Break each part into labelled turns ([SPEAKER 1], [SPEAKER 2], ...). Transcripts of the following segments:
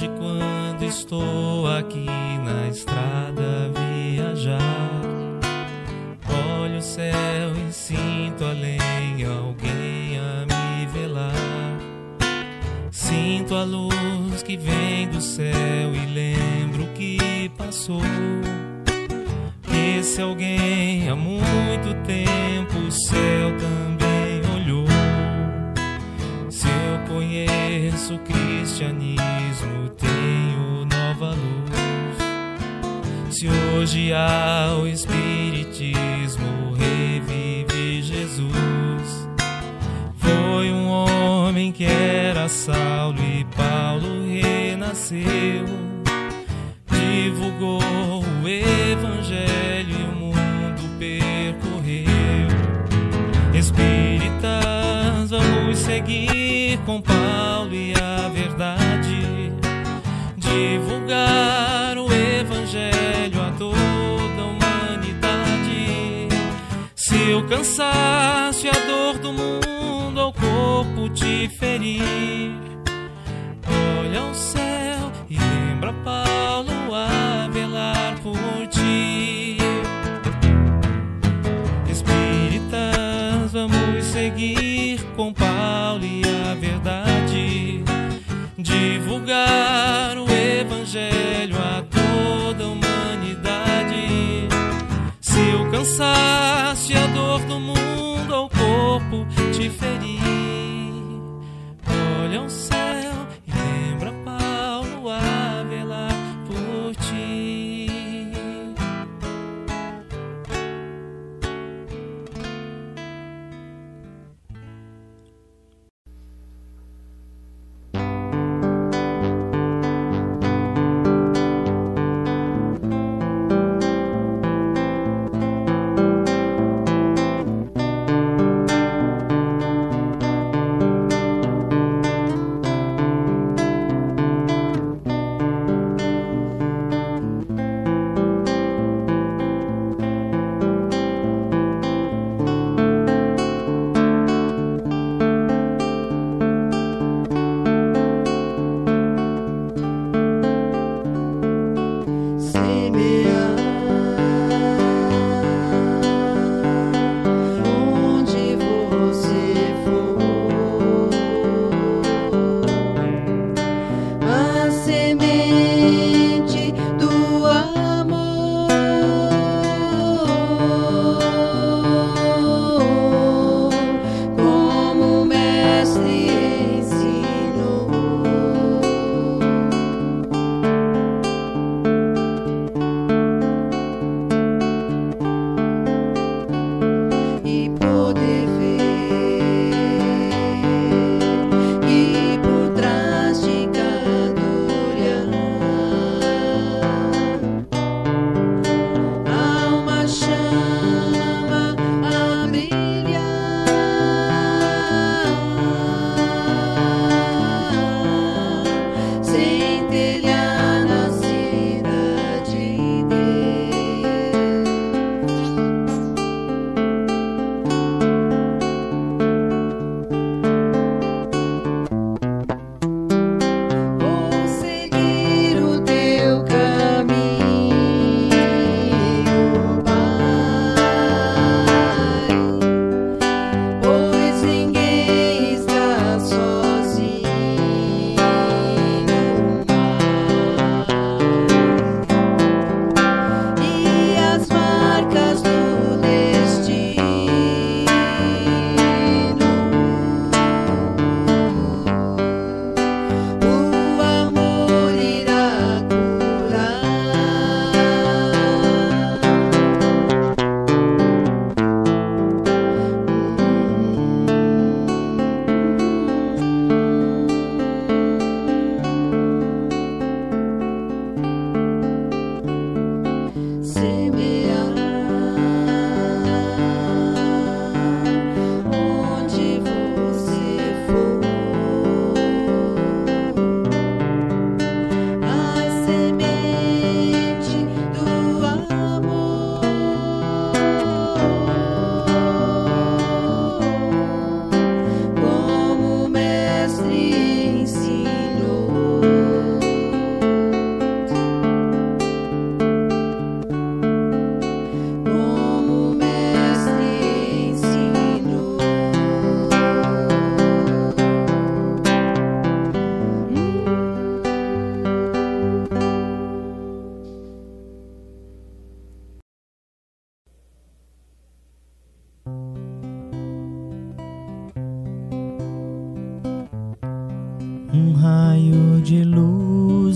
[SPEAKER 1] hoje, quando estou aqui na estrada a viajar, olho o céu e sinto além alguém a me velar. Sinto a luz que vem do céu e lembro que passou. Esse alguém há muito tempo o céu também olhou. Se eu conheço o cristianismo, tenho nova luz. Se hoje há o espiritismo, revive Jesus. Foi um homem que era Saulo e Paulo renasceu. Divulgou o evangelho e o mundo percorreu. Espíritas, vamos seguir com Paulo e a verdade, divulgar o evangelho a toda a humanidade. Se o cansaço e a dor do mundo ao corpo te ferir, olha ao céu e lembra Paulo a velar por ti. Espíritas, vamos seguir com Paulo e a verdade, divulgar o evangelho a toda a humanidade. Se o cansaço e a dor do mundo ao corpo te ferir, olha ao céu e lembra Paulo a velar por ti.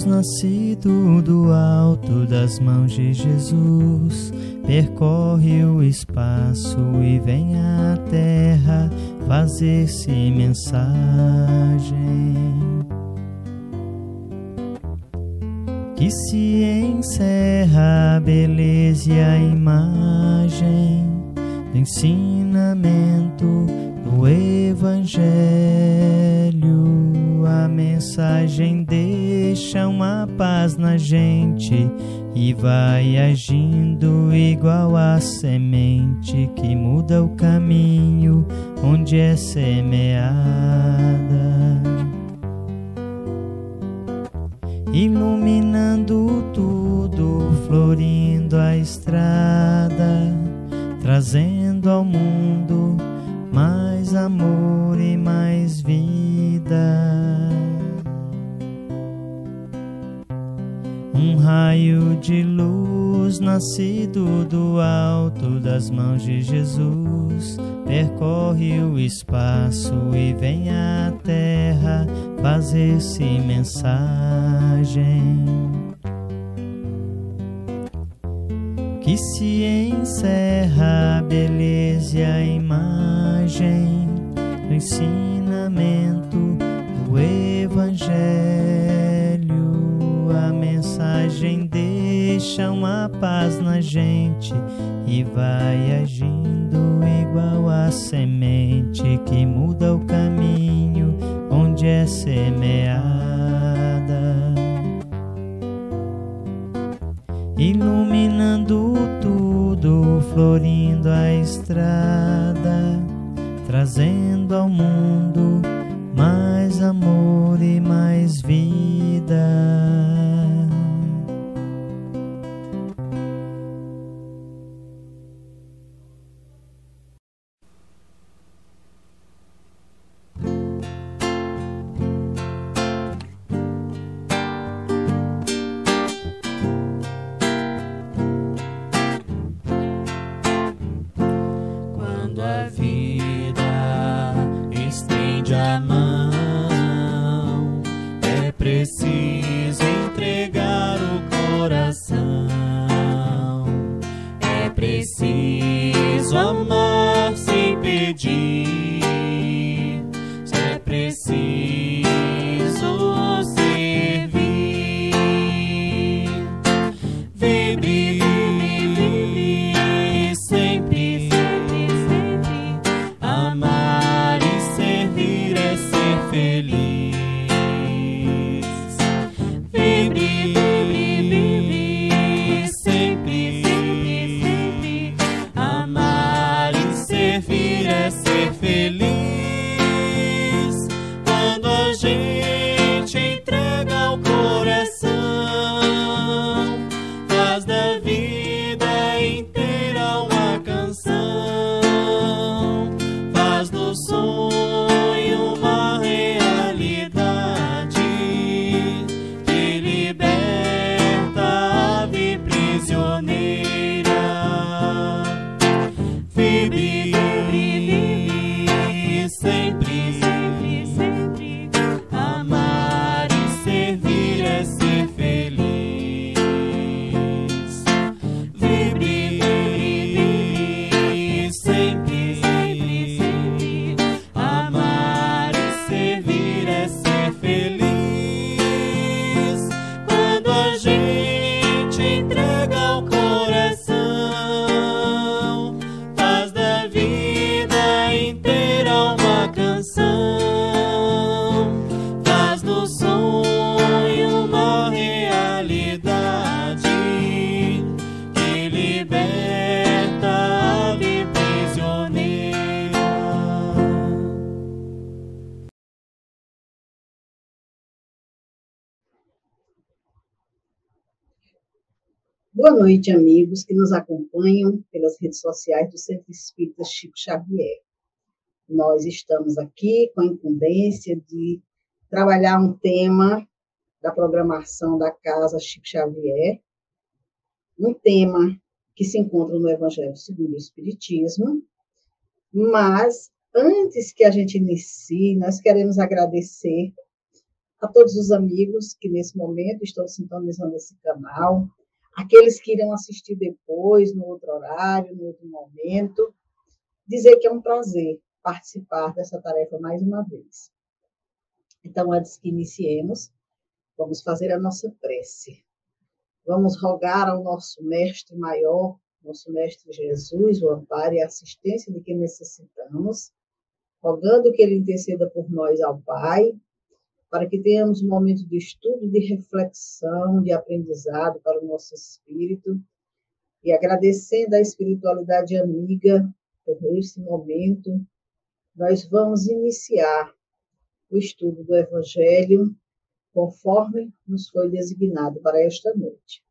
[SPEAKER 2] luz nascido do alto das mãos de Jesus, percorre o espaço e vem à terra fazer-se mensagem. Que se encerra a beleza e a imagem do ensinamento do Evangelho. A mensagem deixa uma paz na gente e vai agindo igual a semente que muda o caminho onde é semeada, iluminando tudo, florindo a estrada, trazendo ao mundo mais amor e mais vida. Um raio de luz nascido do alto das mãos de Jesus, percorre o espaço e vem à terra fazer-se mensagem. Que se encerra a beleza e a imagem do ensinamento do Evangelho. A mensagem deixa uma paz na gente e vai agindo igual a semente que muda o caminho onde é semeada, iluminando tudo, florindo a estrada, trazendo ao mundo mais amor e mais vida.
[SPEAKER 3] Boa noite, amigos que nos acompanham pelas redes sociais do Centro Espírita Chico Xavier. Nós estamos aqui com a incumbência de trabalhar um tema da programação da Casa Chico Xavier, um tema que se encontra no Evangelho segundo o Espiritismo, mas antes que a gente inicie, nós queremos agradecer a todos os amigos que nesse momento estão sintonizando esse canal, aqueles que irão assistir depois, no outro horário, no outro momento, dizer que é um prazer participar dessa tarefa mais uma vez. Então, antes que iniciemos, vamos fazer a nossa prece. Vamos rogar ao nosso Mestre Maior, nosso Mestre Jesus, o amparo e a assistência de que necessitamos, rogando que Ele interceda por nós ao Pai, para que tenhamos um momento de estudo, de reflexão, de aprendizado para o nosso espírito, e agradecendo a espiritualidade amiga por esse momento, nós vamos iniciar o estudo do Evangelho conforme nos foi designado para esta noite.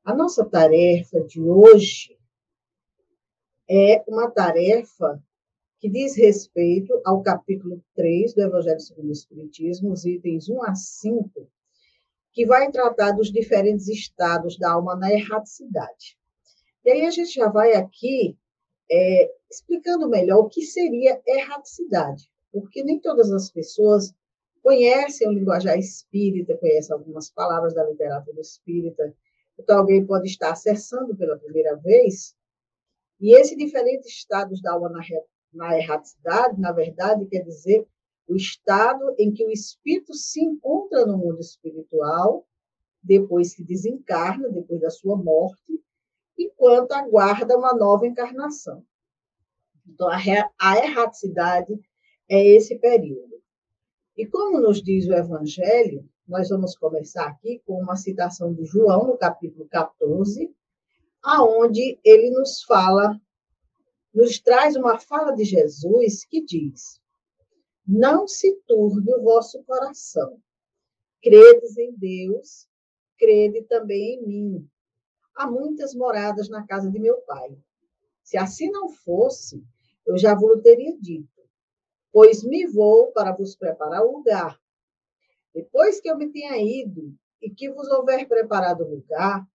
[SPEAKER 3] A nossa tarefa de hoje é uma tarefa que diz respeito ao capítulo 3 do Evangelho segundo o Espiritismo, os itens 1 a 5, que vai tratar dos diferentes estados da alma na erraticidade. E aí a gente já vai aqui explicando melhor o que seria erraticidade, porque nem todas as pessoas conhecem o linguajar espírita, conhecem algumas palavras da literatura espírita, então alguém pode estar acessando pela primeira vez, e esses diferentes estados da alma na erraticidade, na verdade, quer dizer o estado em que o espírito se encontra no mundo espiritual, depois que desencarna, depois da sua morte, enquanto aguarda uma nova encarnação. Então, a erraticidade é esse período. E como nos diz o Evangelho, nós vamos começar aqui com uma citação de João, no capítulo 14, aonde ele nos traz uma fala de Jesus que diz: não se turbe o vosso coração. Credes em Deus, crede também em mim. Há muitas moradas na casa de meu Pai. Se assim não fosse, eu já vos teria dito, pois me vou para vos preparar o lugar. Depois que eu me tenha ido e que vos houver preparado o lugar,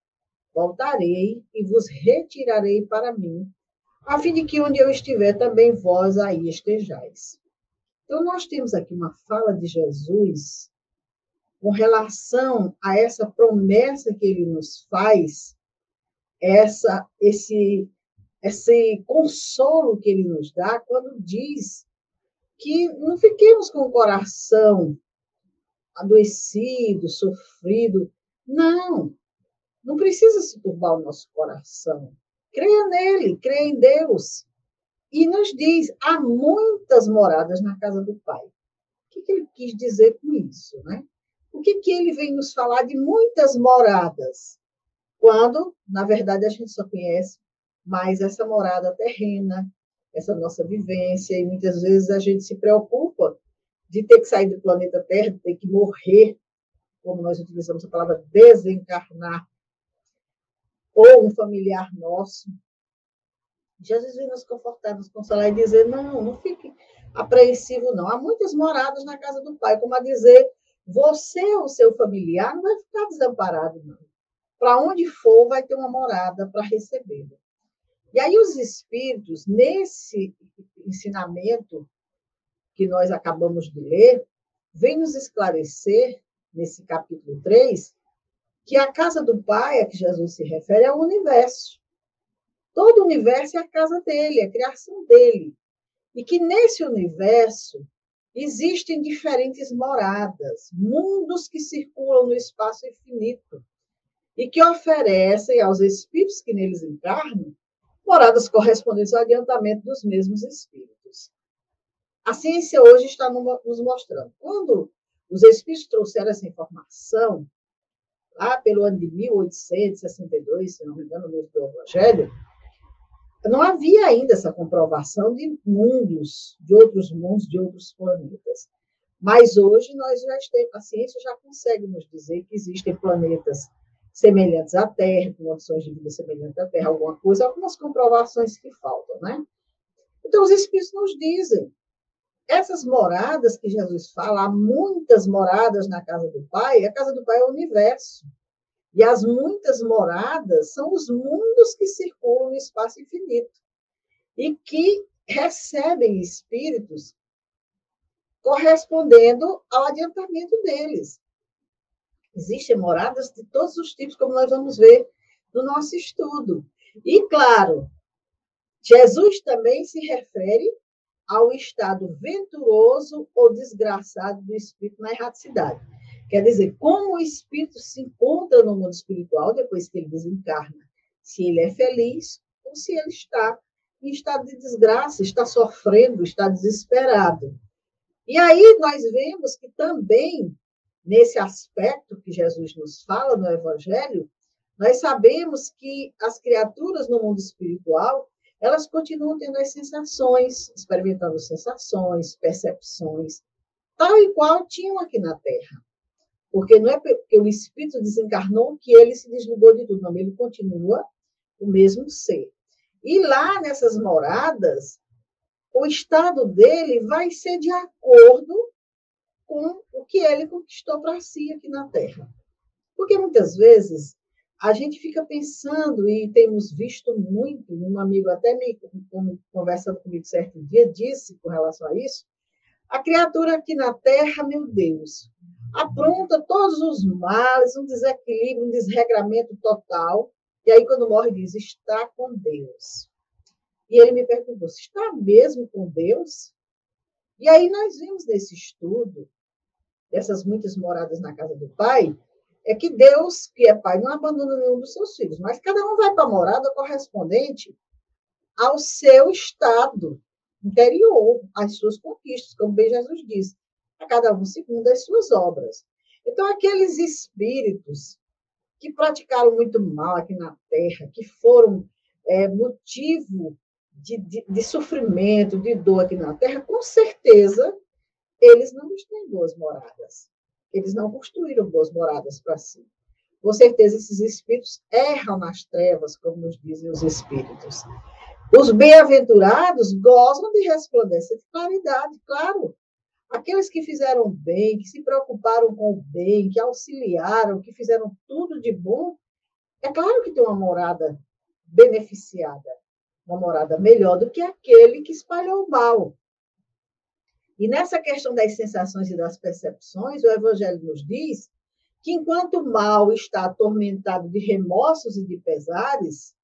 [SPEAKER 3] voltarei e vos retirarei para mim, a fim de que onde eu estiver também vós aí estejais. Então, nós temos aqui uma fala de Jesus com relação a essa promessa que ele nos faz, esse consolo que ele nos dá quando diz que não fiquemos com o coração adoecido, sofrido. Não precisa se turbar o nosso coração. Creia nele, creia em Deus. E nos diz, há muitas moradas na casa do Pai. O que ele quis dizer com isso, né? O que ele vem nos falar de muitas moradas? Quando, na verdade, a gente só conhece mais essa morada terrena, essa nossa vivência, e muitas vezes a gente se preocupa de ter que sair do planeta Terra, de ter que morrer, como nós utilizamos a palavra desencarnar, ou um familiar nosso. Jesus vem nos confortar, nos consolar e dizer, não fique apreensivo, não. Há muitas moradas na casa do Pai, como a dizer, você ou seu familiar não vai ficar desamparado, não. Para onde for, vai ter uma morada para recebê-lo. E aí os espíritos, nesse ensinamento que nós acabamos de ler, vem nos esclarecer, nesse capítulo 3, que a casa do Pai a que Jesus se refere é o universo. Todo o universo é a casa dele, é a criação dele. E que nesse universo existem diferentes moradas, mundos que circulam no espaço infinito e que oferecem aos espíritos que neles encarnam moradas correspondentes ao adiantamento dos mesmos espíritos. A ciência hoje está nos mostrando. Quando os espíritos trouxeram essa informação, lá pelo ano de 1862, se não me engano, no livro do Evangelho, não havia ainda essa comprovação de mundos, de outros planetas. Mas hoje nós já temos, a ciência já consegue nos dizer que existem planetas semelhantes à Terra, com condições de vida semelhantes à Terra, algumas comprovações que faltam, né? Então, os Espíritos nos dizem, essas moradas que Jesus fala, há muitas moradas na casa do Pai, a casa do Pai é o universo. E as muitas moradas são os mundos que circulam no espaço infinito e que recebem espíritos correspondendo ao adiantamento deles. Existem moradas de todos os tipos, como nós vamos ver no nosso estudo. E, claro, Jesus também se refere ao estado venturoso ou desgraçado do espírito na erraticidade. Quer dizer, como o espírito se encontra no mundo espiritual depois que ele desencarna. Se ele é feliz ou se ele está em estado de desgraça, está sofrendo, está desesperado. E aí nós vemos que também, nesse aspecto que Jesus nos fala no Evangelho, nós sabemos que as criaturas no mundo espiritual, elas continuam tendo as sensações, experimentando sensações, percepções, tal e qual tinham aqui na Terra. Porque não é porque o espírito desencarnou que ele se desligou de tudo, não, ele continua o mesmo ser. E lá nessas moradas, o estado dele vai ser de acordo com o que ele conquistou para si aqui na Terra. Porque muitas vezes a gente fica pensando, e temos visto muito, um amigo até me conversando comigo certo dia, disse com relação a isso, a criatura aqui na Terra, meu Deus, apronta todos os males, um desequilíbrio, um desregramento total, e aí quando morre diz, está com Deus. E ele me perguntou, está mesmo com Deus? E aí nós vimos nesse estudo, dessas muitas moradas na casa do Pai, é que Deus, que é Pai, não abandona nenhum dos seus filhos, mas cada um vai para a morada correspondente ao seu estado interior, às suas conquistas, como bem Jesus disse, a cada um segundo as suas obras. Então, aqueles espíritos que praticaram muito mal aqui na Terra, que foram motivo de sofrimento, de dor aqui na Terra, com certeza, eles não têm boas moradas. Eles não construíram boas moradas para si. Com certeza, esses espíritos erram nas trevas, como nos dizem os espíritos. Os bem-aventurados gozam de resplandência de claridade, claro. Aqueles que fizeram bem, que se preocuparam com o bem, que auxiliaram, que fizeram tudo de bom, é claro que tem uma morada beneficiada, uma morada melhor do que aquele que espalhou o mal. E nessa questão das sensações e das percepções, o Evangelho nos diz que enquanto o mal está atormentado de remorsos e de pesares,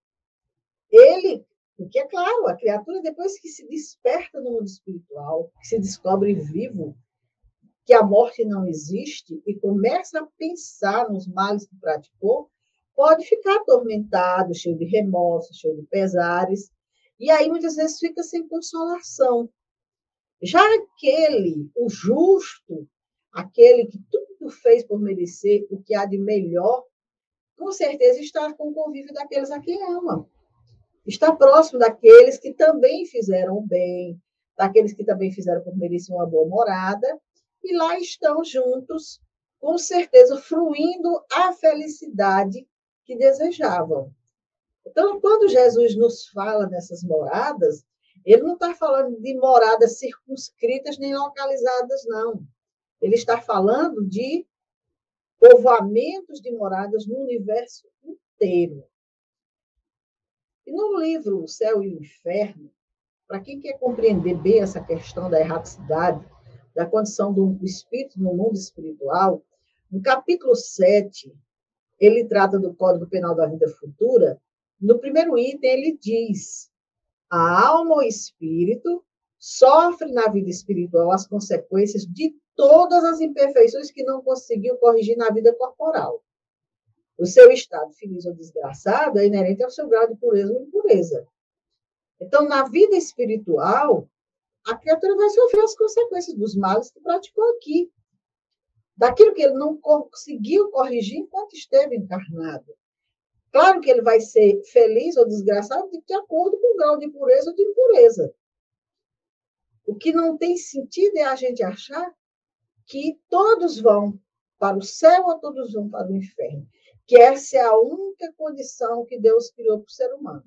[SPEAKER 3] ele, porque é claro, a criatura depois que se desperta no mundo espiritual, que se descobre vivo, que a morte não existe e começa a pensar nos males que praticou, pode ficar atormentado, cheio de remorsos, cheio de pesares, e aí muitas vezes fica sem consolação. Já aquele, o justo, aquele que tudo fez por merecer o que há de melhor, com certeza está com o convívio daqueles a quem ama. Está próximo daqueles que também fizeram o bem, daqueles que também fizeram por merecer uma boa morada, e lá estão juntos, com certeza, fruindo a felicidade que desejavam. Então, quando Jesus nos fala dessas moradas, ele não está falando de moradas circunscritas nem localizadas, não. Ele está falando de povoamentos de moradas no universo inteiro. E no livro O Céu e o Inferno, para quem quer compreender bem essa questão da erraticidade, da condição do espírito no mundo espiritual, no capítulo 7, ele trata do Código Penal da Vida Futura. No primeiro item, ele diz: a alma ou espírito sofre na vida espiritual as consequências de todas as imperfeições que não conseguiu corrigir na vida corporal. O seu estado feliz ou desgraçado é inerente ao seu grau de pureza ou impureza. Então, na vida espiritual, a criatura vai sofrer as consequências dos males que praticou aqui, daquilo que ele não conseguiu corrigir enquanto esteve encarnado. Claro que ele vai ser feliz ou desgraçado de acordo com o grau de pureza ou de impureza. O que não tem sentido é a gente achar que todos vão para o céu ou todos vão para o inferno, que essa é a única condição que Deus criou para o ser humano.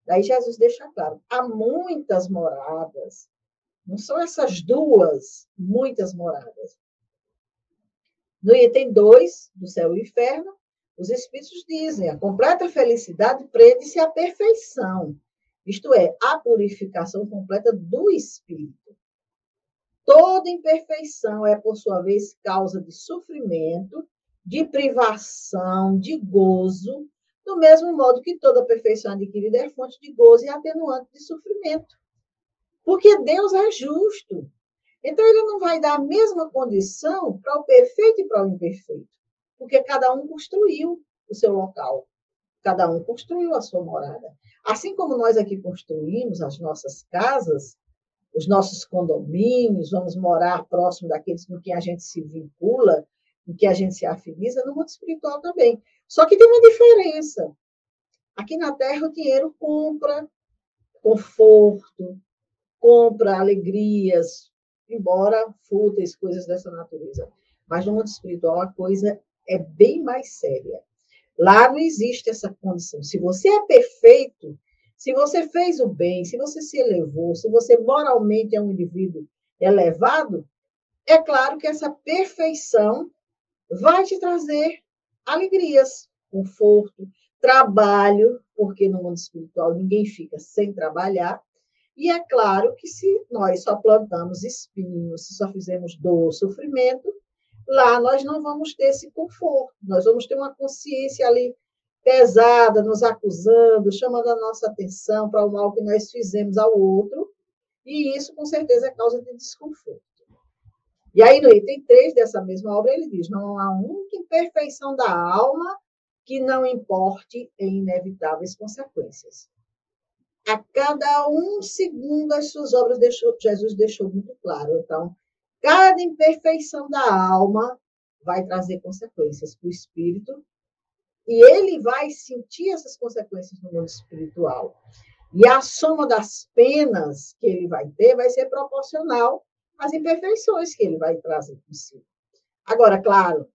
[SPEAKER 3] Daí Jesus deixa claro, há muitas moradas, não são essas duas, muitas moradas. No item 2, do céu e inferno, os espíritos dizem, a completa felicidade prende-se à perfeição, isto é, à purificação completa do espírito. toda imperfeição é, por sua vez, causa de sofrimento, de privação, de gozo, do mesmo modo que toda perfeição adquirida é fonte de gozo e atenuante de sofrimento. Porque Deus é justo. Então, ele não vai dar a mesma condição para o perfeito e para o imperfeito, porque cada um construiu o seu local, cada um construiu a sua morada. Assim como nós aqui construímos as nossas casas, os nossos condomínios, vamos morar próximo daqueles com quem a gente se vincula, com quem a gente se afiniza, no mundo espiritual também. Só que tem uma diferença. Aqui na Terra, o dinheiro compra conforto, compra alegrias, embora fúteis, coisas dessa natureza. Mas no mundo espiritual, a coisa é bem mais séria. Lá não existe essa condição. Se você é perfeito, se você fez o bem, se você se elevou, se você moralmente é um indivíduo elevado, é claro que essa perfeição vai te trazer alegrias, conforto, trabalho, porque no mundo espiritual ninguém fica sem trabalhar. E é claro que se nós só plantamos espinhos, se só fizemos dor, sofrimento, lá nós não vamos ter esse conforto. Nós vamos ter uma consciência ali pesada, nos acusando, chamando a nossa atenção para o mal que nós fizemos ao outro, e isso, com certeza, é causa de desconforto. E aí, no item 3 dessa mesma obra, ele diz: não há única imperfeição da alma que não importe em inevitáveis consequências. A cada um segundo as suas obras, Jesus deixou muito claro. Então, cada imperfeição da alma vai trazer consequências para o espírito, e ele vai sentir essas consequências no mundo espiritual. E a soma das penas que ele vai ter vai ser proporcional às imperfeições que ele vai trazer consigo. Agora, claro,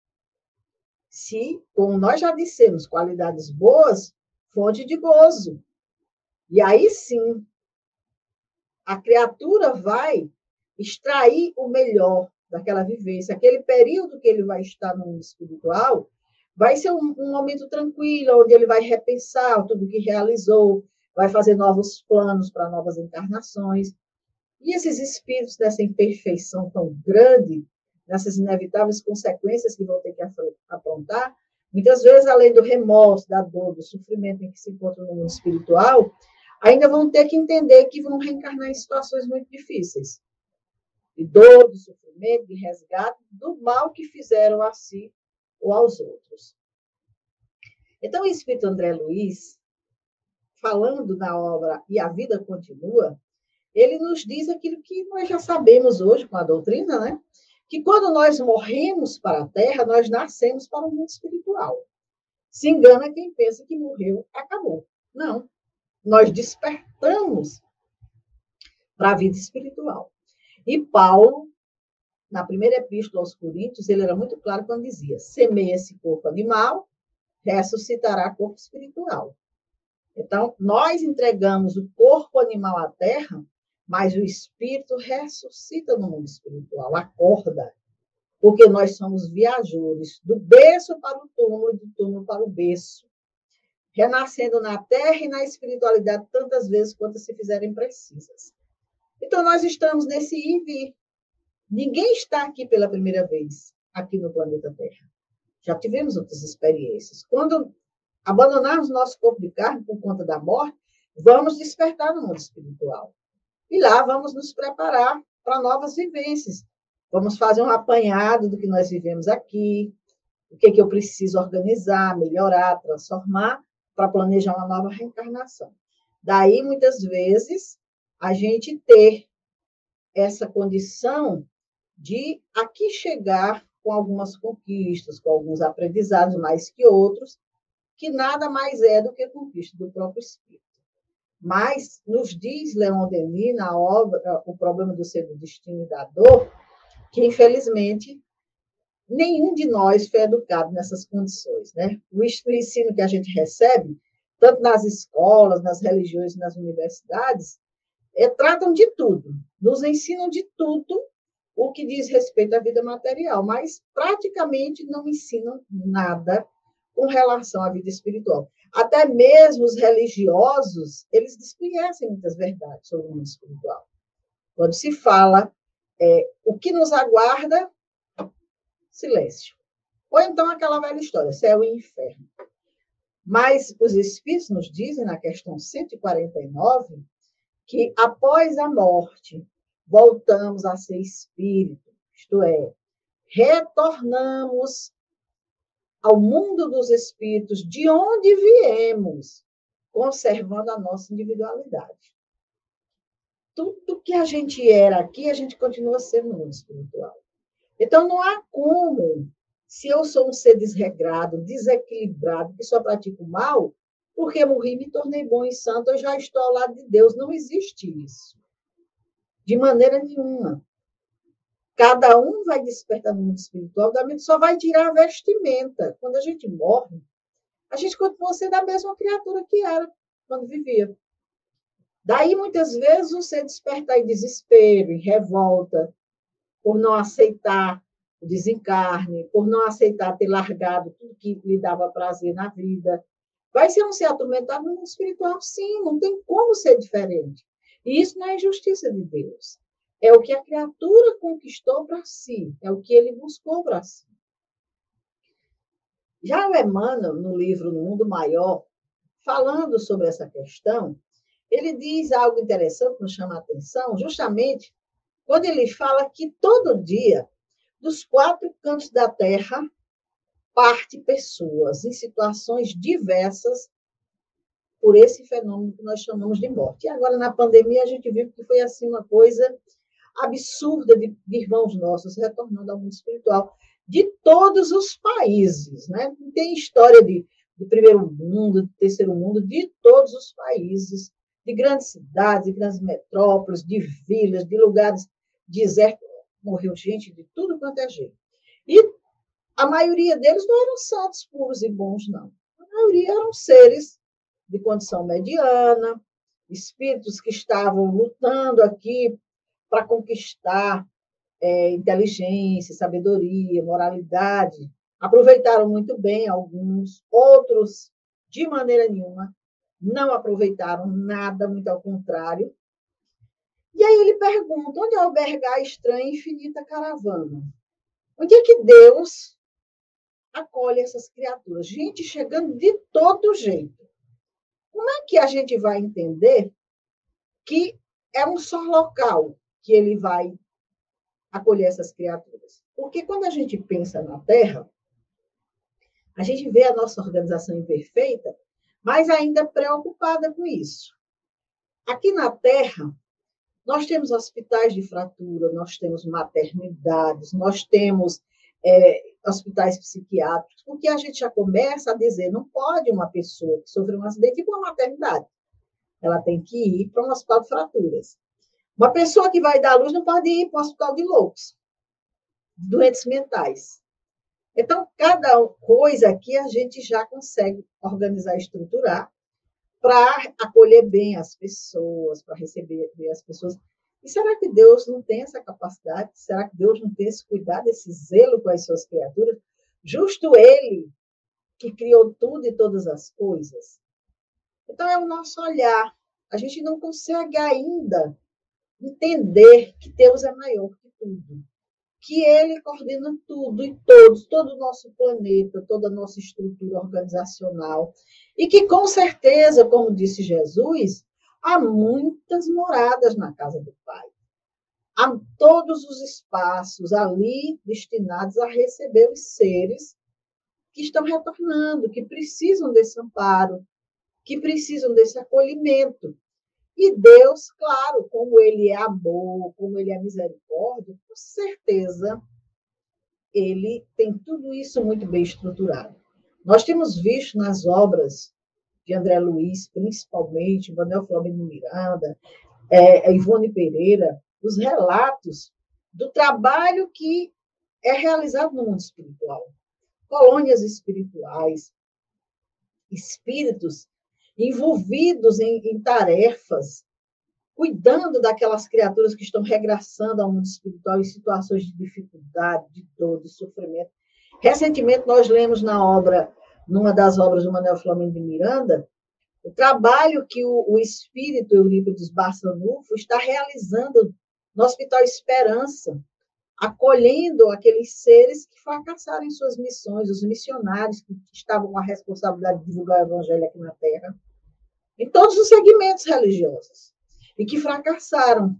[SPEAKER 3] se, como nós já dissemos, qualidades boas, fonte de gozo. E aí sim, a criatura vai extrair o melhor daquela vivência. Aquele período que ele vai estar no mundo espiritual vai ser um momento tranquilo, onde ele vai repensar tudo que realizou, vai fazer novos planos para novas encarnações. E esses espíritos dessa imperfeição tão grande, nessas inevitáveis consequências que vão ter que afrontar, muitas vezes, além do remorso, da dor, do sofrimento em que se encontram no mundo espiritual, ainda vão ter que entender que vão reencarnar em situações muito difíceis. De dor, de sofrimento, de resgate, do mal que fizeram a si ou aos outros. Então, o Espírito André Luiz, falando na obra E a Vida Continua, ele nos diz aquilo que nós já sabemos hoje com a doutrina, né? Que quando nós morremos para a Terra, nós nascemos para o mundo espiritual. Se engana quem pensa que morreu, acabou. Não. Nós despertamos para a vida espiritual. E Paulo, na primeira epístola aos Coríntios, ele era muito claro quando dizia: semeia-se corpo animal, ressuscitará corpo espiritual. Então, nós entregamos o corpo animal à terra, mas o espírito ressuscita no mundo espiritual, acorda, porque nós somos viajores do berço para o túmulo e do túmulo para o berço, renascendo na terra e na espiritualidade tantas vezes quanto se fizerem precisas. Então, nós estamos nesse ir e vir. Ninguém está aqui pela primeira vez, aqui no planeta Terra. Já tivemos outras experiências. Quando abandonarmos nosso corpo de carne por conta da morte, vamos despertar no mundo espiritual. E lá vamos nos preparar para novas vivências. Vamos fazer um apanhado do que nós vivemos aqui, o que eu preciso organizar, melhorar, transformar, para planejar uma nova reencarnação. Daí, muitas vezes, a gente ter essa condição de aqui chegar com algumas conquistas, com alguns aprendizados mais que outros, que nada mais é do que conquista do próprio espírito. Mas nos diz Leon Denis, na obra O Problema do Ser, do Destino e da Dor, que, infelizmente, nenhum de nós foi educado nessas condições, né? O ensino que a gente recebe, tanto nas escolas, nas religiões e nas universidades, tratam de tudo, nos ensinam de tudo o que diz respeito à vida material, mas praticamente não ensinam nada com relação à vida espiritual. Até mesmo os religiosos, eles desconhecem muitas verdades sobre o mundo espiritual. Quando se fala O que nos aguarda? Silêncio. Ou então aquela velha história, céu e inferno. Mas os Espíritos nos dizem, na questão 149, que após a morte, voltamos a ser espírito, isto é, retornamos ao mundo dos espíritos, de onde viemos, conservando a nossa individualidade. Tudo que a gente era aqui, a gente continua sendo no mundo espiritual. Então, não há como, se eu sou um ser desregrado, desequilibrado, que só pratico mal, porque morri, me tornei bom e santo, eu já estou ao lado de Deus. Não existe isso. De maneira nenhuma. Cada um vai despertar no mundo espiritual, só vai tirar a vestimenta. Quando a gente morre, a gente continua sendo a mesma criatura que era quando vivia. Daí, muitas vezes, você desperta em desespero, em revolta, por não aceitar o desencarne, por não aceitar ter largado tudo que lhe dava prazer na vida. Vai ser um ser atormentado no mundo espiritual, sim, não tem como ser diferente. E isso não é injustiça de Deus. É o que a criatura conquistou para si, é o que ele buscou para si. Já o Emmanuel, no livro No Mundo Maior, falando sobre essa questão, ele diz algo interessante que nos chama a atenção, justamente quando ele fala que todo dia, dos 4 cantos da Terra, parte pessoas em situações diversas por esse fenômeno que nós chamamos de morte. E agora, na pandemia, a gente viu que foi assim uma coisa absurda de irmãos nossos retornando ao mundo espiritual, de todos os países, né? Não tem história de primeiro mundo, de terceiro mundo, de todos os países, de grandes cidades, de grandes metrópoles, de vilas, de lugares desertos. Morreu gente de tudo quanto é jeito. E a maioria deles não eram santos puros e bons, não. A maioria eram seres de condição mediana, espíritos que estavam lutando aqui para conquistar inteligência, sabedoria, moralidade. Aproveitaram muito bem alguns, outros, de maneira nenhuma, não aproveitaram nada, muito ao contrário. E aí ele pergunta, onde albergar a estranha e infinita caravana? Onde é que Deus acolhe essas criaturas? Gente chegando de todo jeito. Como é que a gente vai entender que é um só local que ele vai acolher essas criaturas? Porque quando a gente pensa na Terra, a gente vê a nossa organização imperfeita, mas ainda preocupada com isso. Aqui na Terra, nós temos hospitais de fratura, nós temos maternidades, nós temos hospitais psiquiátricos, porque a gente já começa a dizer, não pode uma pessoa que sofreu um acidente ir para uma maternidade. Ela tem que ir para um hospital de fraturas. Uma pessoa que vai dar à luz não pode ir para um hospital de loucos, doentes mentais. Então, cada coisa aqui a gente já consegue organizar e estruturar para acolher bem as pessoas, para receber bem as pessoas. E será que Deus não tem essa capacidade? Será que Deus não tem esse cuidado, esse zelo com as suas criaturas? Justo Ele, que criou tudo e todas as coisas. Então, é o nosso olhar. A gente não consegue ainda entender que Deus é maior que tudo. Que Ele coordena tudo e todos, todo o nosso planeta, toda a nossa estrutura organizacional. E que, com certeza, como disse Jesus, há muitas moradas na casa do Pai. Há todos os espaços ali destinados a receber os seres que estão retornando, que precisam desse amparo, que precisam desse acolhimento. E Deus, claro, como Ele é amor, como Ele é misericórdia, com certeza Ele tem tudo isso muito bem estruturado. Nós temos visto nas obras de André Luiz, principalmente, Manuel Flamengo Miranda, Ivone Pereira, os relatos do trabalho que é realizado no mundo espiritual. Colônias espirituais, espíritos envolvidos em tarefas, cuidando daquelas criaturas que estão regressando ao mundo espiritual em situações de dificuldade, de dor, de sofrimento. Recentemente, nós lemos numa das obras do Manuel Flamengo de Miranda, o trabalho que o espírito Eurípides Barçanufo está realizando no Hospital Esperança, acolhendo aqueles seres que fracassaram em suas missões, os missionários que estavam com a responsabilidade de divulgar o evangelho aqui na Terra, em todos os segmentos religiosos, e que fracassaram.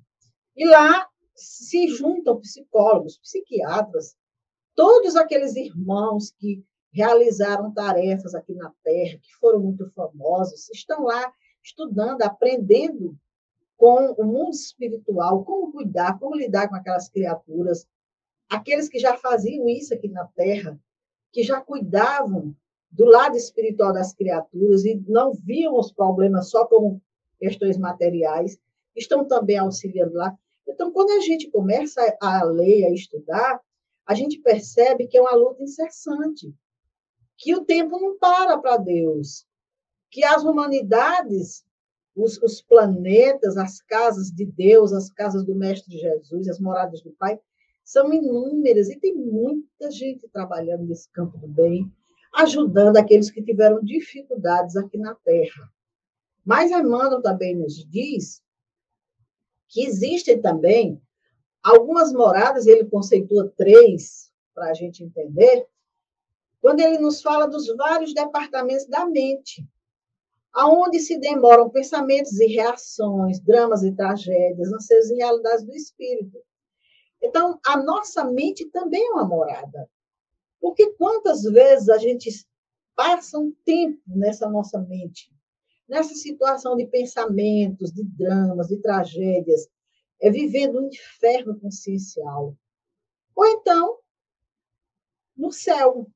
[SPEAKER 3] E lá se juntam psicólogos, psiquiatras, todos aqueles irmãos que realizaram tarefas aqui na Terra, que foram muito famosos, estão lá estudando, aprendendo com o mundo espiritual, como cuidar, como lidar com aquelas criaturas, aqueles que já faziam isso aqui na Terra, que já cuidavam do lado espiritual das criaturas e não viam os problemas só como questões materiais, estão também auxiliando lá. Então, quando a gente começa a ler, a estudar, a gente percebe que é uma luta incessante, que o tempo não para Deus, que as humanidades, os planetas, as casas de Deus, as casas do Mestre Jesus, as moradas do Pai, são inúmeras e tem muita gente trabalhando nesse campo do bem, ajudando aqueles que tiveram dificuldades aqui na Terra. Mas Emmanuel também nos diz que existem também algumas moradas, ele conceitua 3, para a gente entender, quando ele nos fala dos vários departamentos da mente, aonde se demoram pensamentos e reações, dramas e tragédias, anseios e realidades do espírito. Então, a nossa mente também é uma morada. Porque quantas vezes a gente passa um tempo nessa nossa mente, nessa situação de pensamentos, de dramas, de tragédias, vivendo um inferno consciencial. Ou então, no céu,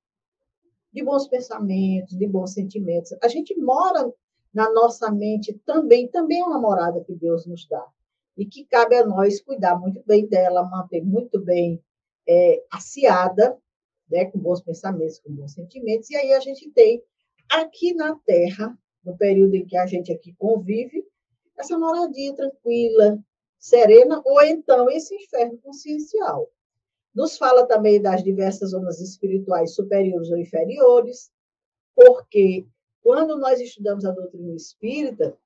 [SPEAKER 3] de bons pensamentos, de bons sentimentos. A gente mora na nossa mente também é uma morada que Deus nos dá. E que cabe a nós cuidar muito bem dela, manter muito bem aciada, né, com bons pensamentos, com bons sentimentos. E aí a gente tem aqui na Terra, no período em que a gente aqui convive, essa moradia tranquila, serena, ou então esse inferno consciencial. Nos fala também das diversas zonas espirituais superiores ou inferiores, porque quando nós estudamos a doutrina espírita,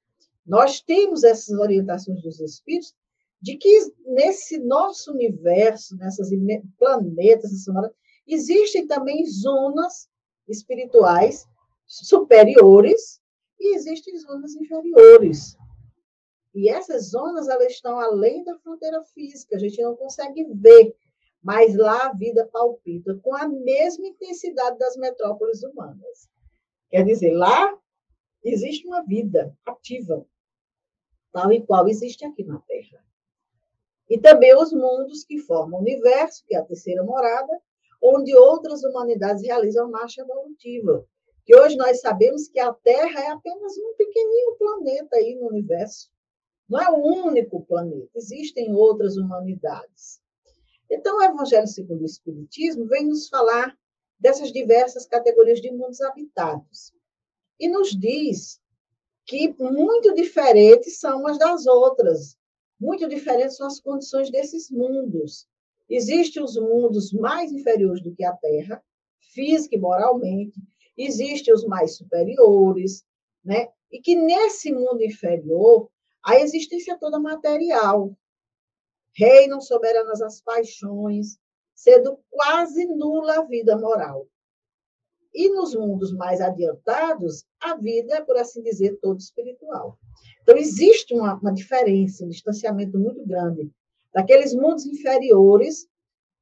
[SPEAKER 3] nós temos essas orientações dos espíritos de que nesse nosso universo, nessas planetas, existem também zonas espirituais superiores e existem zonas inferiores. E essas zonas, elas estão além da fronteira física, a gente não consegue ver, mas lá a vida palpita com a mesma intensidade das metrópoles humanas. Quer dizer, lá existe uma vida ativa, tal e qual existe aqui na Terra. E também os mundos que formam o universo, que é a terceira morada, onde outras humanidades realizam marcha evolutiva. Que hoje nós sabemos que a Terra é apenas um pequenino planeta aí no universo. Não é o único planeta, existem outras humanidades. Então, o Evangelho segundo o Espiritismo vem nos falar dessas diversas categorias de mundos habitados. E nos diz que muito diferentes são umas das outras. Muito diferentes são as condições desses mundos. Existem os mundos mais inferiores do que a Terra, física e moralmente. Existem os mais superiores, né? E que nesse mundo inferior, a existência é toda material. Reinam soberanas as paixões, sendo quase nula a vida moral. E nos mundos mais adiantados, a vida é, por assim dizer, toda espiritual. Então, existe uma diferença, um distanciamento muito grande daqueles mundos inferiores,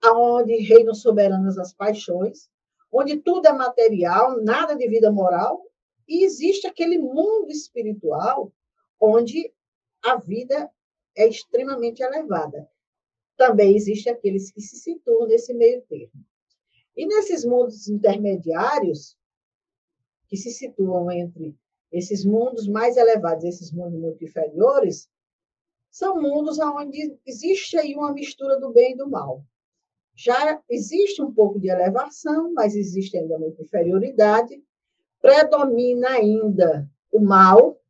[SPEAKER 3] onde reinam soberanas as paixões, onde tudo é material, nada de vida moral, e existe aquele mundo espiritual, onde a vida é extremamente elevada. Também existem aqueles que se situam nesse meio termo. E nesses mundos intermediários, que se situam entre esses mundos mais elevados e esses mundos muito inferiores, são mundos onde existe aí uma mistura do bem e do mal. Já existe um pouco de elevação, mas existe ainda muita inferioridade. Predomina ainda o mal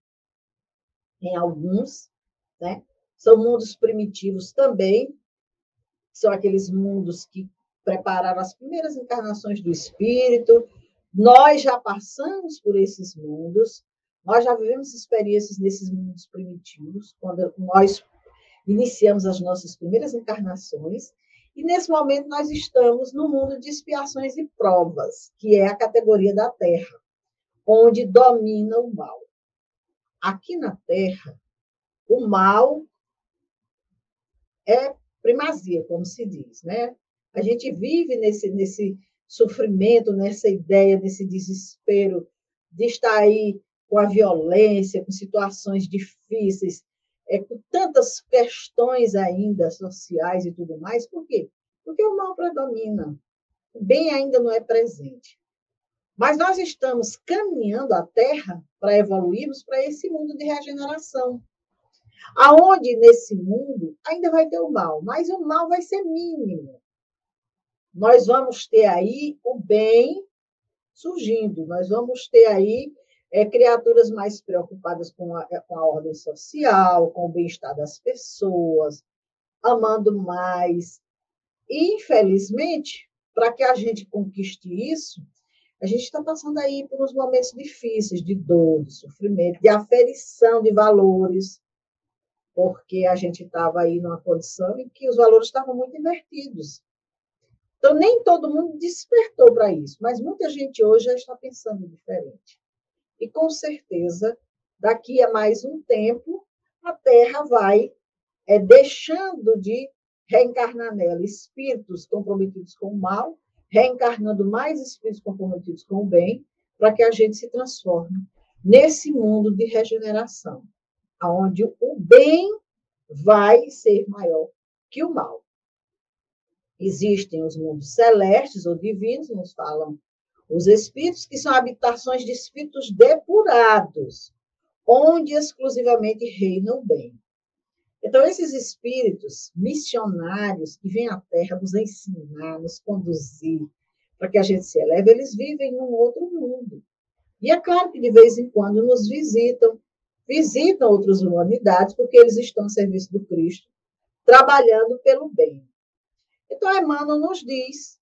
[SPEAKER 3] em alguns, né? São mundos primitivos também, são aqueles mundos que prepararam as primeiras encarnações do espírito. Nós já passamos por esses mundos, nós já vivemos experiências nesses mundos primitivos, quando nós iniciamos as nossas primeiras encarnações, e nesse momento nós estamos no mundo de expiações e provas, que é a categoria da Terra, onde domina o mal. Aqui na Terra, o mal é primazia, como se diz, né? A gente vive nesse sofrimento, nessa ideia, nesse desespero de estar aí com a violência, com situações difíceis, com tantas questões ainda sociais e tudo mais. Por quê? Porque o mal predomina. O bem ainda não é presente. Mas nós estamos caminhando a Terra para evoluirmos para esse mundo de regeneração. Aonde nesse mundo ainda vai ter o mal, mas o mal vai ser mínimo. Nós vamos ter aí o bem surgindo, nós vamos ter aí criaturas mais preocupadas com a ordem social, com o bem-estar das pessoas, amando mais. E, infelizmente, para que a gente conquiste isso, a gente está passando aí por uns momentos difíceis de dor, de sofrimento, de aferição de valores, porque a gente estava aí numa condição em que os valores estavam muito invertidos. Então, nem todo mundo despertou para isso, mas muita gente hoje já está pensando diferente. E, com certeza, daqui a mais um tempo, a Terra vai deixando de reencarnar nela espíritos comprometidos com o mal, reencarnando mais espíritos comprometidos com o bem, para que a gente se transforme nesse mundo de regeneração, onde o bem vai ser maior que o mal. Existem os mundos celestes ou divinos, nos falam os espíritos, que são habitações de espíritos depurados, onde exclusivamente reina o bem. Então, esses espíritos missionários que vêm à Terra nos ensinar, nos conduzir, para que a gente se eleve, eles vivem num outro mundo. E é claro que, de vez em quando, nos visitam outras humanidades, porque eles estão a serviço do Cristo, trabalhando pelo bem. Então, Emmanuel nos diz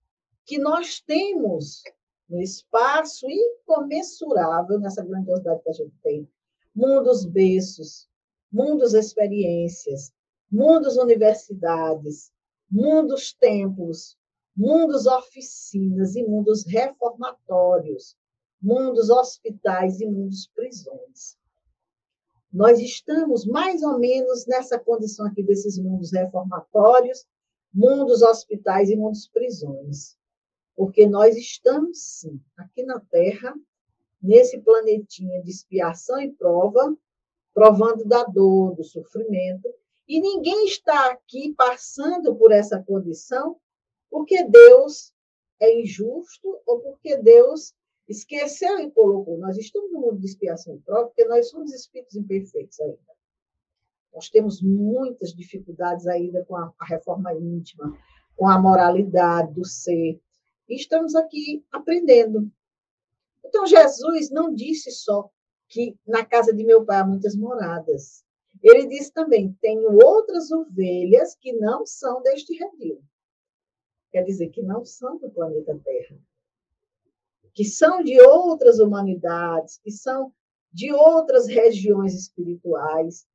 [SPEAKER 3] que nós temos no espaço incomensurável, nessa grandiosidade que a gente tem, mundos berços, mundos experiências, mundos universidades, mundos templos, mundos oficinas e mundos reformatórios, mundos hospitais e mundos prisões. Nós estamos mais ou menos nessa condição aqui desses mundos reformatórios, mundos hospitais e mundos prisões. Porque nós estamos, sim, aqui na Terra, nesse planetinha de expiação e prova, provando da dor, do sofrimento, e ninguém está aqui passando por essa condição porque Deus é injusto ou porque Deus esqueceu e colocou. Nós estamos no mundo de expiação e prova porque nós somos espíritos imperfeitos ainda. Nós temos muitas dificuldades ainda com a reforma íntima, com a moralidade do ser. E estamos aqui aprendendo. Então, Jesus não disse só que na casa de meu pai há muitas moradas. Ele disse também, tenho outras ovelhas que não são deste redil. Quer dizer, que não são do planeta Terra. Que são de outras humanidades, que são de outras regiões espirituais.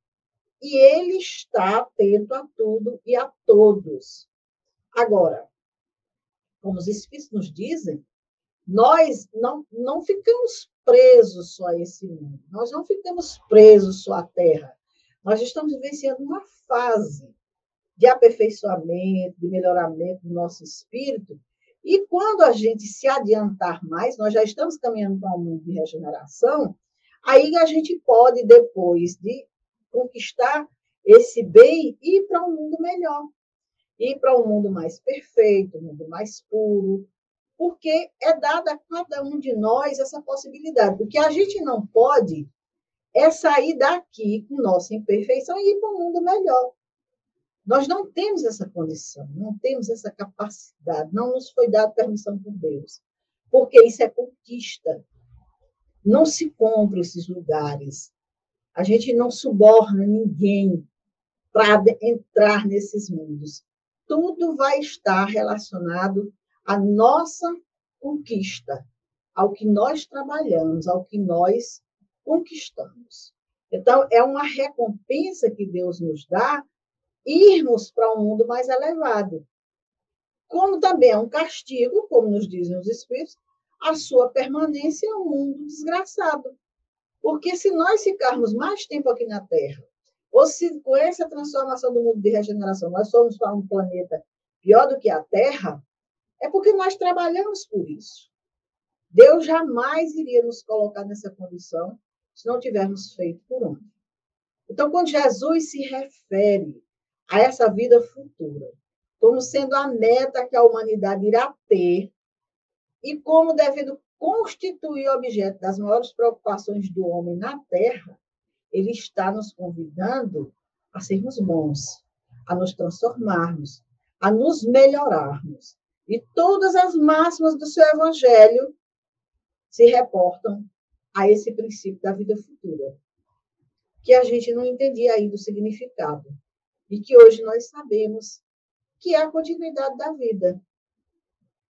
[SPEAKER 3] E ele está atento a tudo e a todos. Agora, como os Espíritos nos dizem, nós não ficamos presos só a esse mundo. Nós não ficamos presos só à Terra. Nós estamos vivenciando uma fase de aperfeiçoamento, de melhoramento do nosso espírito. E quando a gente se adiantar mais, nós já estamos caminhando para um mundo de regeneração, aí a gente pode, depois de conquistar esse bem, ir para um mundo melhor. Ir para um mundo mais perfeito, um mundo mais puro, porque é dada a cada um de nós essa possibilidade. Porque a gente não pode sair daqui com nossa imperfeição e ir para um mundo melhor. Nós não temos essa condição, não temos essa capacidade, não nos foi dada permissão por Deus, porque isso é conquista. Não se compra esses lugares. A gente não suborna ninguém para entrar nesses mundos. Tudo vai estar relacionado à nossa conquista, ao que nós trabalhamos, ao que nós conquistamos. Então, é uma recompensa que Deus nos dá irmos para um mundo mais elevado. Como também é um castigo, como nos dizem os Espíritos, a sua permanência é um mundo desgraçado. Porque se nós ficarmos mais tempo aqui na Terra, ou se com essa transformação do mundo de regeneração nós somos para um planeta pior do que a Terra, é porque nós trabalhamos por isso. Deus jamais iria nos colocar nessa condição se não tivermos feito por onde. Então, quando Jesus se refere a essa vida futura, como sendo a meta que a humanidade irá ter e como devendo constituir objeto das maiores preocupações do homem na Terra, ele está nos convidando a sermos bons, a nos transformarmos, a nos melhorarmos. E todas as máximas do seu evangelho se reportam a esse princípio da vida futura, que a gente não entendia ainda o significado, e que hoje nós sabemos que é a continuidade da vida,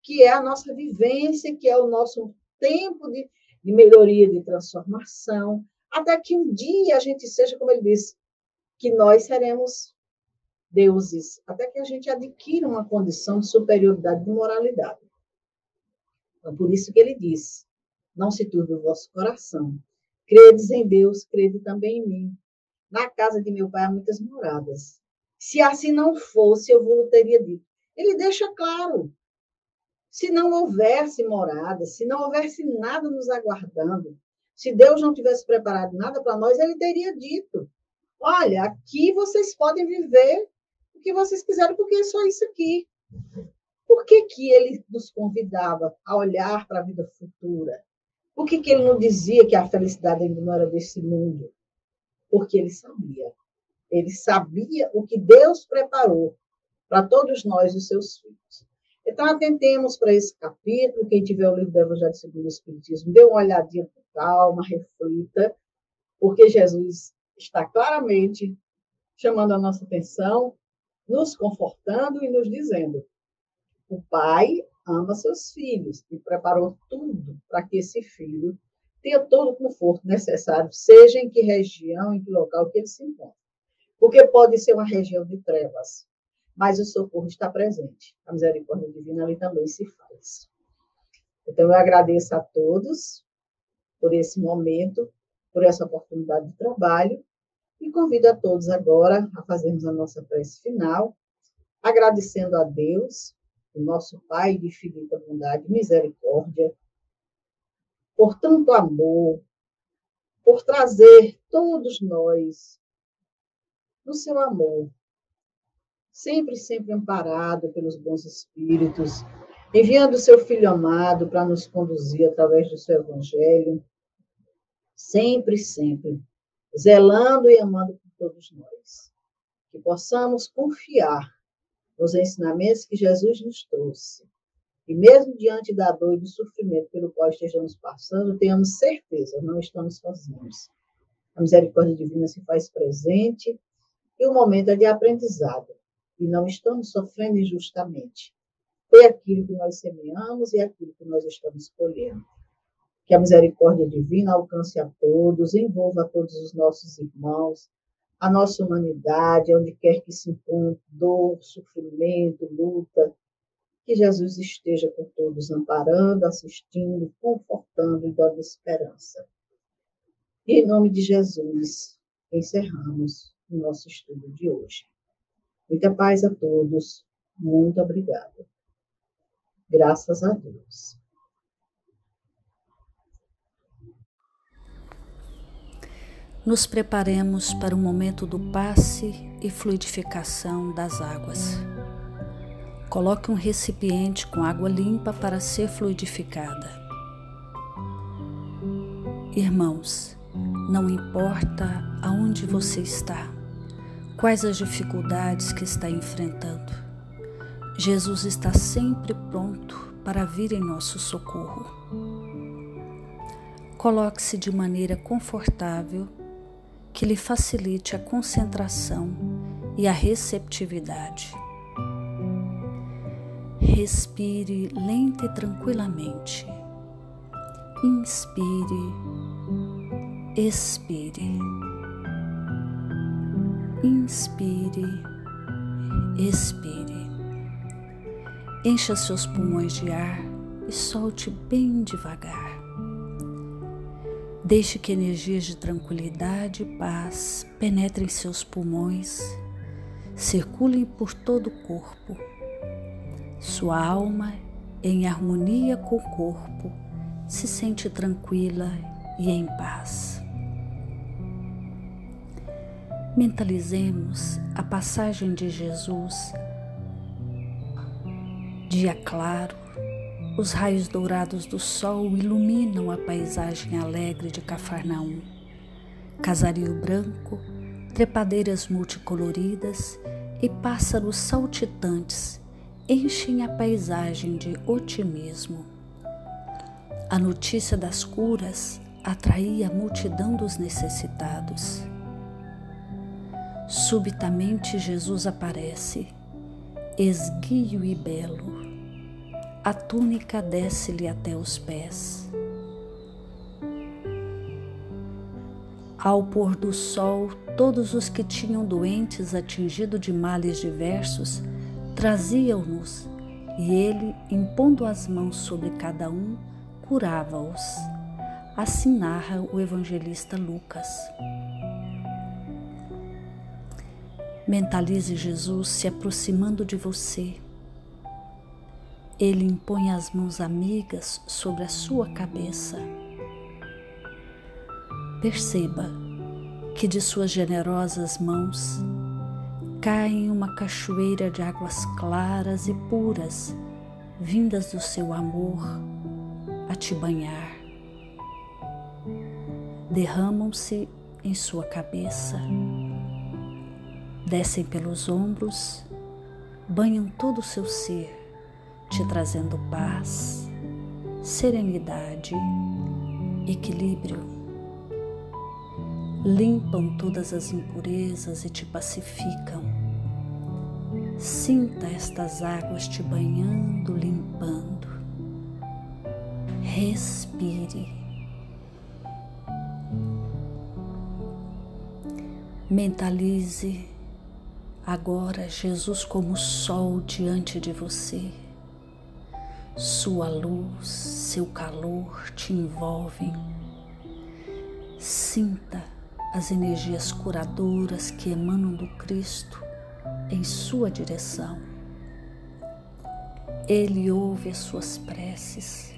[SPEAKER 3] que é a nossa vivência, que é o nosso tempo de melhoria, de transformação, até que um dia a gente seja, como ele disse, que nós seremos deuses, até que a gente adquira uma condição de superioridade de moralidade. Então, por isso que ele diz, não se turbe o vosso coração. Credes em Deus, crede também em mim. Na casa de meu pai há muitas moradas. Se assim não fosse, eu vos teria dito. Ele deixa claro. Se não houvesse morada, se não houvesse nada nos aguardando, se Deus não tivesse preparado nada para nós, ele teria dito, olha, aqui vocês podem viver o que vocês quiserem, porque é só isso aqui. Por que que ele nos convidava a olhar para a vida futura? Por que que ele não dizia que a felicidade ainda não era desse mundo? Porque ele sabia. Ele sabia o que Deus preparou para todos nós, os seus filhos. Então, atentemos para esse capítulo. Quem tiver o livro do Evangelho segundo o Espiritismo, dê uma olhadinha com calma, reflita, porque Jesus está claramente chamando a nossa atenção, nos confortando e nos dizendo: o Pai ama seus filhos e preparou tudo para que esse filho tenha todo o conforto necessário, seja em que região, em que local que ele se encontre. Porque pode ser uma região de trevas, mas o socorro está presente. A misericórdia divina ali também se faz. Então, eu agradeço a todos por esse momento, por essa oportunidade de trabalho, e convido a todos agora a fazermos a nossa prece final, agradecendo a Deus, o nosso Pai de infinita bondade e misericórdia, por tanto amor, por trazer todos nós no seu amor, sempre, sempre amparado pelos bons espíritos, enviando o seu Filho amado para nos conduzir através do seu Evangelho, sempre, sempre, zelando e amando por todos nós. Que possamos confiar nos ensinamentos que Jesus nos trouxe. E mesmo diante da dor e do sofrimento pelo qual estejamos passando, tenhamos certeza, não estamos sozinhos. A misericórdia divina se faz presente e o momento é de aprendizado. E não estamos sofrendo injustamente. Foi aquilo que nós semeamos e aquilo que nós estamos colhendo. Que a misericórdia divina alcance a todos, envolva a todos os nossos irmãos, a nossa humanidade, onde quer que se encontre, dor, sofrimento, luta. Que Jesus esteja com todos, amparando, assistindo, confortando e dando esperança. E em nome de Jesus, encerramos o nosso estudo de hoje. Muita paz a todos. Muito obrigada. Graças a Deus.
[SPEAKER 4] Nos preparemos para o momento do passe e fluidificação das águas. Coloque um recipiente com água limpa para ser fluidificada. Irmãos, não importa aonde você está, quais as dificuldades que está enfrentando, Jesus está sempre pronto para vir em nosso socorro. Coloque-se de maneira confortável, que lhe facilite a concentração e a receptividade. Respire lenta e tranquilamente. Inspire, expire. Inspire, expire. Encha seus pulmões de ar e solte bem devagar. Deixe que energias de tranquilidade e paz penetrem seus pulmões, circulem por todo o corpo. Sua alma, em harmonia com o corpo, se sente tranquila e em paz. Mentalizemos a passagem de Jesus. Dia claro, os raios dourados do sol iluminam a paisagem alegre de Cafarnaum. Casario branco, trepadeiras multicoloridas e pássaros saltitantes enchem a paisagem de otimismo. A notícia das curas atraía a multidão dos necessitados. Subitamente Jesus aparece, esguio e belo. A túnica desce-lhe até os pés. Ao pôr do sol, todos os que tinham doentes atingidos de males diversos traziam-nos, e ele, impondo as mãos sobre cada um, curava-os. Assim narra o evangelista Lucas. Mentalize Jesus se aproximando de você. Ele impõe as mãos amigas sobre a sua cabeça. Perceba que de suas generosas mãos cai uma cachoeira de águas claras e puras, vindas do seu amor a te banhar. Derramam-se em sua cabeça, descem pelos ombros, banham todo o seu ser, te trazendo paz, serenidade, equilíbrio. Limpam todas as impurezas e te pacificam. Sinta estas águas te banhando, limpando. Respire. Mentalize agora Jesus como sol diante de você. Sua luz, seu calor te envolvem. Sinta as energias curadoras que emanam do Cristo em sua direção. Ele ouve as suas preces.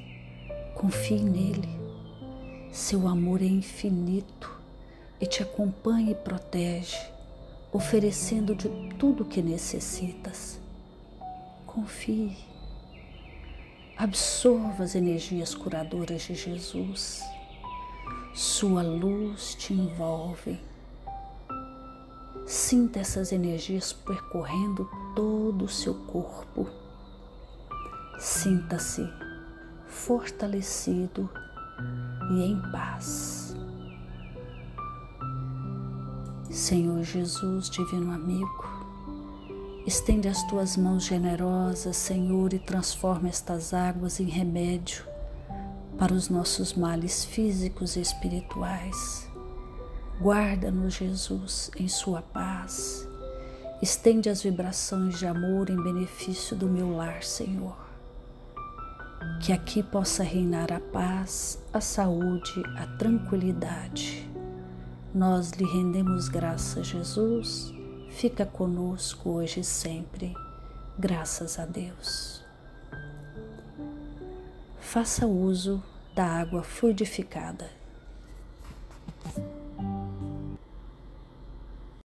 [SPEAKER 4] Confie nele. Seu amor é infinito e te acompanha e protege, oferecendo de tudo o que necessitas. Confie. Absorva as energias curadoras de Jesus. Sua luz te envolve. Sinta essas energias percorrendo todo o seu corpo. Sinta-se fortalecido e em paz. Senhor Jesus, divino amigo, estende as tuas mãos generosas, Senhor, e transforma estas águas em remédio para os nossos males físicos e espirituais. Guarda-nos, Jesus, em sua paz. Estende as vibrações de amor em benefício do meu lar, Senhor. Que aqui possa reinar a paz, a saúde, a tranquilidade. Nós lhe rendemos graças, Jesus. Fica conosco hoje e sempre. Graças a Deus. Faça uso da água fluidificada.